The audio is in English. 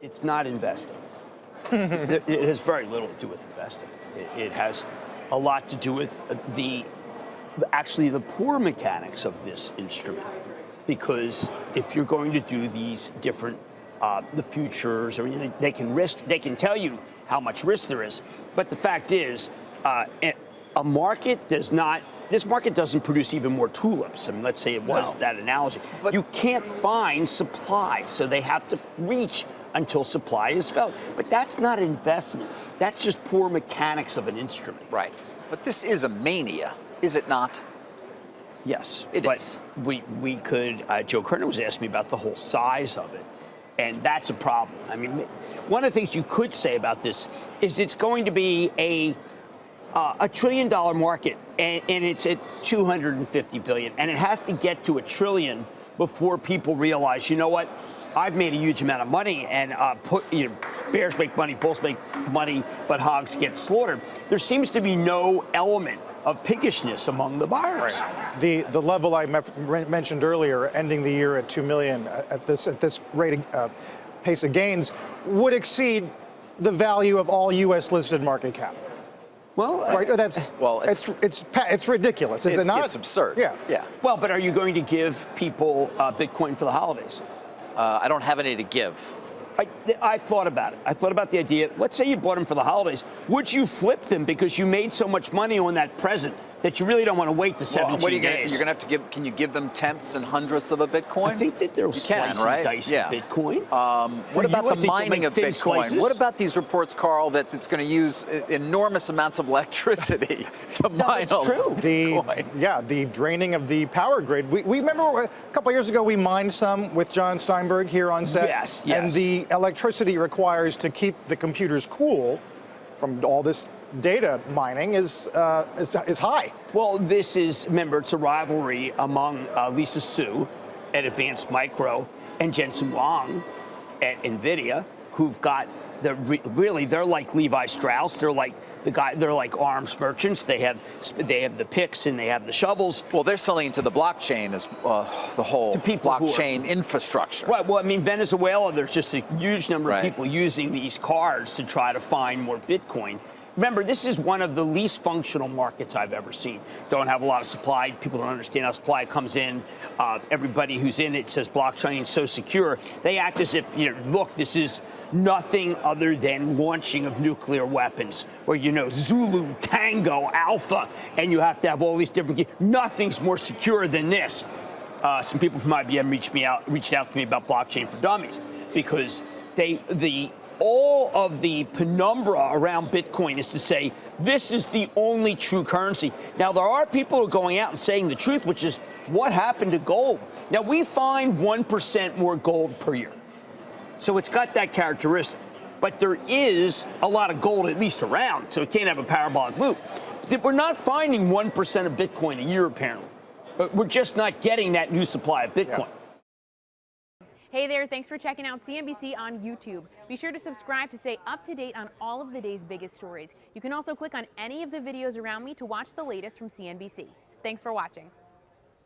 It's not investing. It has very little to do with investing. It has a lot to do with actually the poor mechanics of this instrument. Because if you're going to do these different the futures, or they can tell you how much risk there is, but the fact is, a market does not. This market doesn't produce even more tulips. I mean, let's say it was that analogy. But you can't find supply, so they have to reach until supply is felt. But that's not investment. That's just poor mechanics of an instrument. Right. But this is a mania, is it not? Yes, it is. We could. Joe Kerner was asking me about the whole size of it, and that's a problem. I mean, one of the things you could say about this is it's going to be a $1 trillion market, and it's at 250 billion, and it has to get to $1 trillion before people realize, you know what, I've made a huge amount of money, and bears make money, bulls make money, but hogs get slaughtered. There seems to be no element of piggishness among the buyers. Right. The level I mentioned earlier, ending the year at 2 million at this rate pace of gains, would exceed the value of all U.S. listed market cap. Well, right. It's ridiculous, is it not? It's absurd. Yeah. Well, but are you going to give people Bitcoin for the holidays? I don't have any to give. I thought about it. I thought about the idea. Let's say you bought them for the holidays. Would you flip them because you made so much money on that present that you really don't want to wait the 17 what are you days? You're going to have to give. Can you give them tenths and hundredths of a Bitcoin? I think that they'll slice and dice the Bitcoin. What about the mining of Bitcoin? Slices? What about these reports, Carl, that it's going to use enormous amounts of electricity to mine all this Bitcoin? The draining of the power grid. We remember a couple of years ago we mined some with John Steinberg here on set. Yes. And the electricity requires to keep the computers cool from all this data mining is high. Well, remember, it's a rivalry among Lisa Su at Advanced Micro and Jensen Huang at NVIDIA, who've got they're like Levi Strauss. They're like arms merchants. They have the picks and they have the shovels. Well, they're selling into the blockchain as the whole blockchain infrastructure. Right. Well, I mean, Venezuela, there's just a huge number of people using these cards to try to find more Bitcoin. Remember, this is one of the least functional markets I've ever seen. Don't have a lot of supply. People don't understand how supply comes in. Everybody who's in it says blockchain is so secure. They act as if, look, this is nothing other than launching of nuclear weapons, or Zulu, Tango, Alpha, and you have to have all these different. Nothing's more secure than this. Some people from IBM reached out to me about blockchain for dummies because all of the penumbra around Bitcoin is to say this is the only true currency. Now, there are people who are going out and saying the truth, which is what happened to gold. Now, we find 1% more gold per year. So it's got that characteristic. But there is a lot of gold at least around, so it can't have a parabolic move. We're not finding 1% of Bitcoin a year, apparently. But we're just not getting that new supply of Bitcoin. Yeah. Hey there, thanks for checking out CNBC on YouTube. Be sure to subscribe to stay up to date on all of the day's biggest stories. You can also click on any of the videos around me to watch the latest from CNBC. Thanks for watching.